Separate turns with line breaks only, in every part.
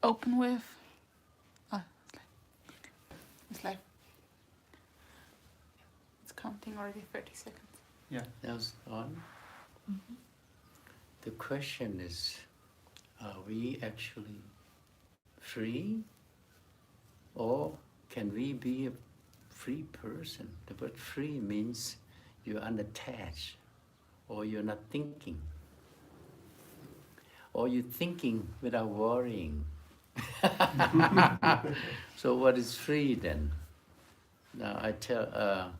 Open with. Ah, it's like it's counting already 30 seconds.
Yeah.
That's on. The question is, are we actually free? Or can we be a free person? The word free means you're unattached, or you're not thinking, or you're thinking without worrying. So what is free then? Now I tell,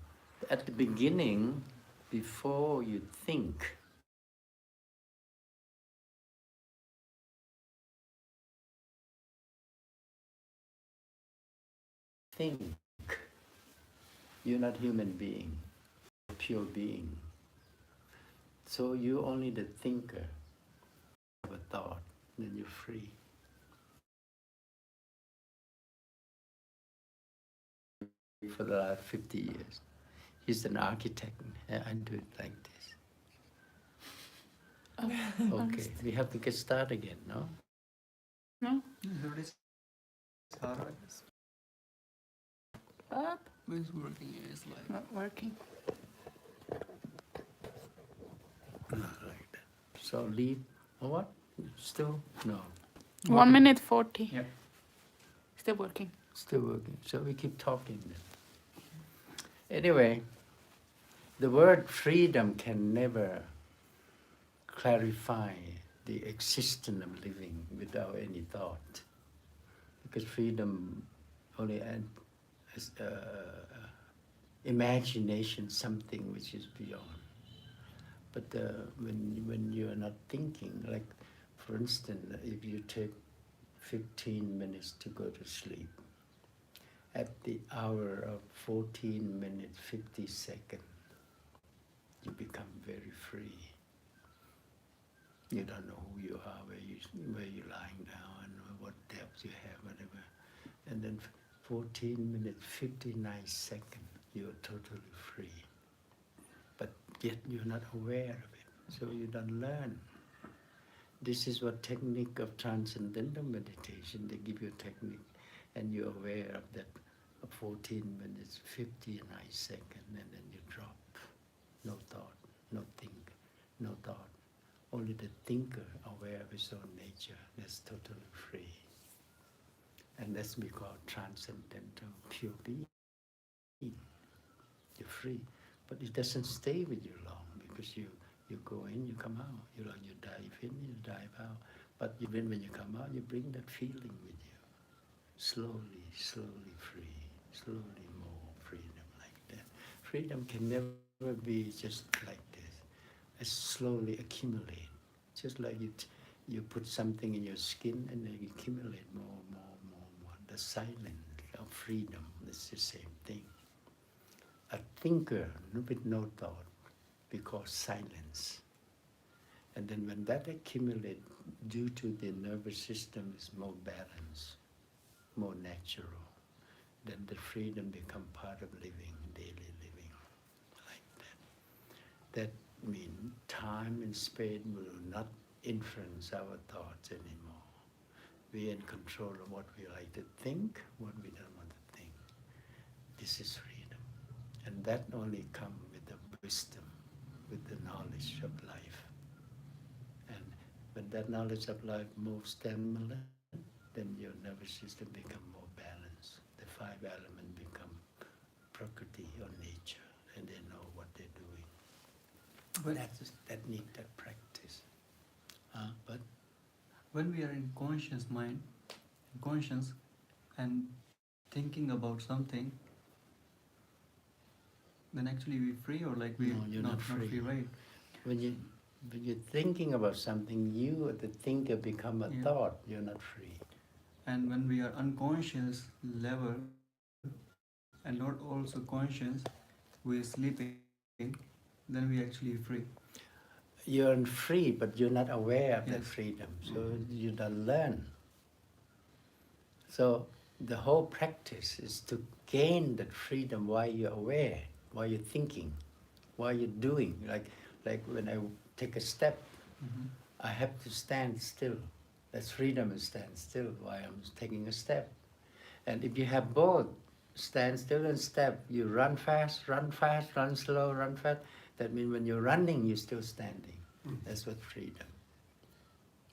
at the beginning, before you think, you're not human being, pure being. So you're only the thinker of a thought, then you're free. For the last 50 years. He's an architect. I do it like this. Okay, we have to get started again, no?
No? Up.
It's working, it's like...
Not working.
Not like that. So leave, or what? Still? No.
1 minute 40.
Yeah.
Still working.
Still working. So we keep talking then. Anyway, the word freedom can never clarify the existence of living without any thought. Because freedom only has imagination, something which is beyond. But when you are not thinking, like for instance, if you take 15 minutes to go to sleep, at the hour of 14 minutes 50 seconds, you become very free. You don't know who you are, where you're lying down, what depth you have, whatever. And then 14 minutes 59 seconds, you're totally free. But yet you're not aware of it, so you don't learn. This is what technique of transcendental meditation, they give you a technique, and you're aware of that 14 minutes, 59 seconds, and then you drop. No thought, no think, no thought. Only the thinker aware of his own nature, that's totally free. And that's we call transcendental pure being. You're free. But it doesn't stay with you long, because you go in, you come out. You dive in, you dive out. But even when you come out, you bring that feeling with you. Slowly, slowly free. Slowly more freedom like that. Freedom can never be just like this. It slowly accumulate. Just like you put something in your skin and then you accumulate more. The silence of freedom is the same thing. A thinker with no thought, because silence. And then when that accumulates, due to the nervous system is more balanced, more natural, then the freedom become part of living, daily living, like that. That means time and space will not influence our thoughts anymore. We are in control of what we like to think, what we don't want to think. This is freedom. And that only comes with the wisdom, with the knowledge of life. And when that knowledge of life moves stimulant, then your nervous system becomes more balanced. The 5 elements become Prakriti or nature, and they know what they're doing. But that need that practice. But
when we are in conscious mind, conscious, and thinking about something, then actually we're free, or like we're
not free,
right?
When you're thinking about something, you, the thinker, become a thought. You're not free.
And when we are unconscious level and not also conscious, we're sleeping, then we actually free.
You're free, but you're not aware of that freedom, so you don't learn. So the whole practice is to gain that freedom while you're aware, while you're thinking, while you're doing. Like when I take a step, I have to stand still. That's freedom is stand still while I'm taking a step. And if you have both, stand still and step, you run fast, run slow, run fast. That means when you're running, you're still standing. That's what freedom.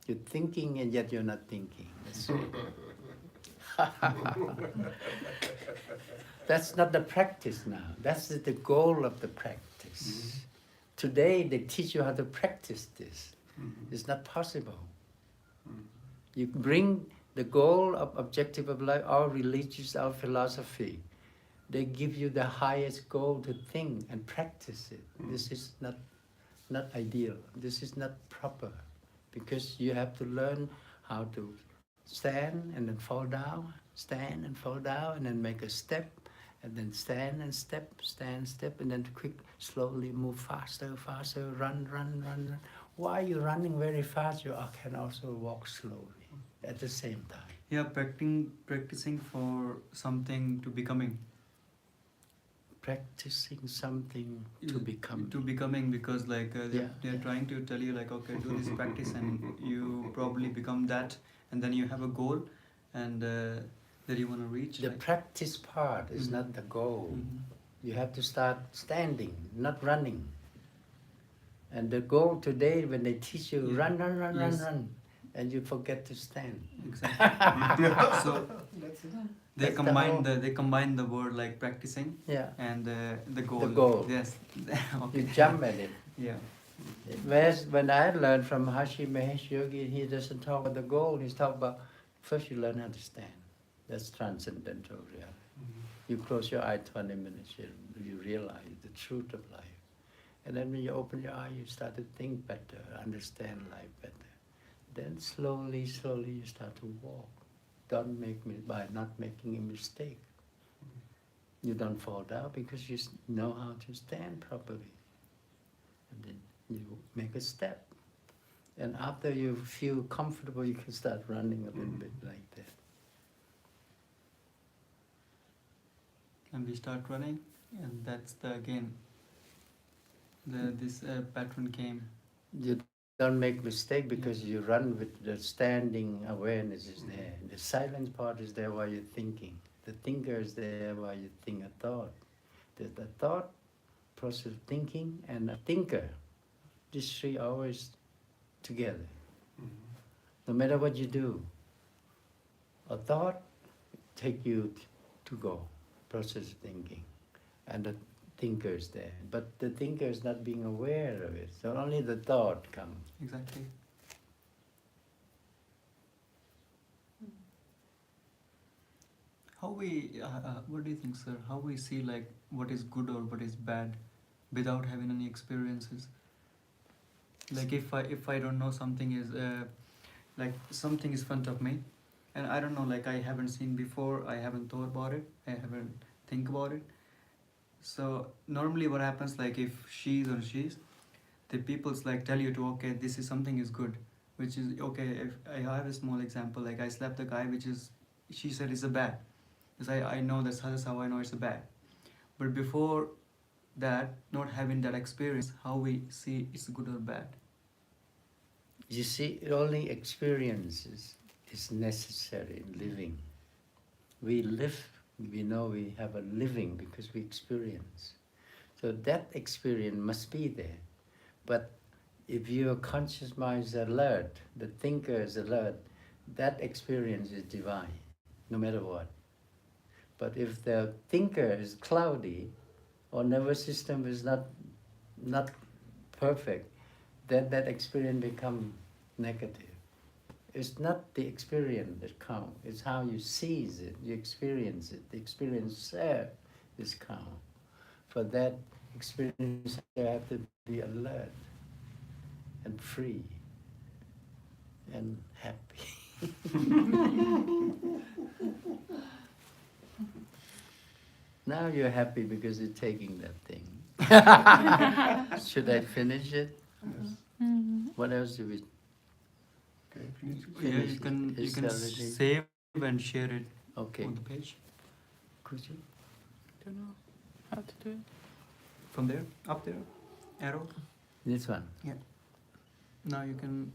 You're thinking and yet you're not thinking. That's it. That's not the practice now. That's the goal of the practice. Today they teach you how to practice this. It's not possible. You bring the goal of objective of life, our religious, our philosophy. They give you the highest goal to think and practice it. This is not ideal. This is not proper. Because you have to learn how to stand and then fall down, stand and fall down, and then make a step, and then stand and step, stand, step, and then quick, slowly move faster, run. While you're running very fast, you can also walk slowly at the same time.
Yeah, practicing for something to becoming.
Practicing something to become.
To becoming, because like they're trying to tell you like, okay, do this practice and you probably become that, and then you have a goal and that you want to reach.
The practice part is not the goal. You have to start standing, not running. And the goal today, when they teach you run, and you forget to stand.
Exactly. So they combine the word like practicing and the goal.
The goal.
Yes. Okay.
You jump at it.
Yeah.
Whereas when I learned from Hashi Mahesh Yogi, he doesn't talk about the goal. He's talking about first you learn how to stand. That's transcendental reality. You close your eye 20 minutes, you realize the truth of life. And then when you open your eye, you start to think better, understand life better. Then slowly you start to walk. Don't make by not making a mistake. You don't fall down because you know how to stand properly. And then you make a step. And after you feel comfortable, you can start running a little bit like that.
And we start running, and that's this pattern came.
You don't make mistake because you run with the standing awareness is there. The silent part is there while you're thinking. The thinker is there while you think a thought. The thought, process of thinking, and a thinker. These three are always together. No matter what you do, a thought take you to go, process of thinking. And the thinker is there. But the thinker is not being aware of it. So only the thought comes.
Exactly. How we, what do you think, sir? How we see like what is good or what is bad without having any experiences? Like if I don't know something is like something is in front of me, and I don't know, like I haven't seen before, I haven't thought about it, I haven't think about it. So normally what happens, like if she's, the people's like tell you to, okay, this is something is good, which is okay. If I have a small example, like I slapped the guy, which is, she said is a bad. Because I know that's how I know it's a bad. But before that, not having that experience, how we see it's good or bad.
You see, only experiences is necessary in living. We live, we know we have a living because we experience. So that experience must be there. But if your conscious mind is alert, the thinker is alert, that experience is divine, no matter what. But if the thinker is cloudy, or nervous system is not perfect, then that experience becomes negative. It's not the experience that counts, it's how you seize it, you experience it. The experiencer is count. For that experience, you have to be alert and free and happy. Now you're happy because you're taking that thing. Should I finish it? What else do we?
Yeah, you can save and share it on the page.
Could you?
Don't know how to do it.
From there, up there, arrow.
This one.
Yeah. Now you can